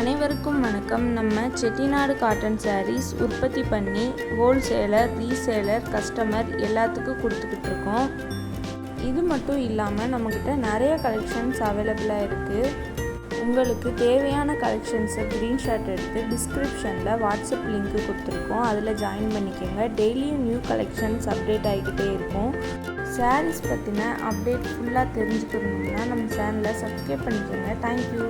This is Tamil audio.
அனைவருக்கும் வணக்கம். நம்ம செட்டிநாடு காட்டன் சாரீஸ் உற்பத்தி பண்ணி ஹோல்சேலர், ரீசேலர், கஸ்டமர் எல்லாத்துக்கும் கொடுத்துக்கிட்டு இருக்கோம். இது மட்டும் இல்லாமல் நம்மக்கிட்ட நிறைய கலெக்ஷன்ஸ் அவைலபிளாக இருக்குது. உங்களுக்கு தேவையான கலெக்ஷன்ஸை ஸ்க்ரீன்ஷாட் எடுத்து டிஸ்கிரிப்ஷனில் வாட்ஸ்அப் லிங்க்கு கொடுத்துருக்கோம். அதில் ஜாயின் பண்ணிக்கோங்க. டெய்லியும் நியூ கலெக்ஷன்ஸ் அப்டேட் ஆகிக்கிட்டே இருக்கும். சாரீஸ் பற்றின அப்டேட் ஃபுல்லாக தெரிஞ்சுக்கணும்னா நம்ம சேனலை சப்ஸ்கிரைப் பண்ணிக்கோங்க. தேங்க்யூ.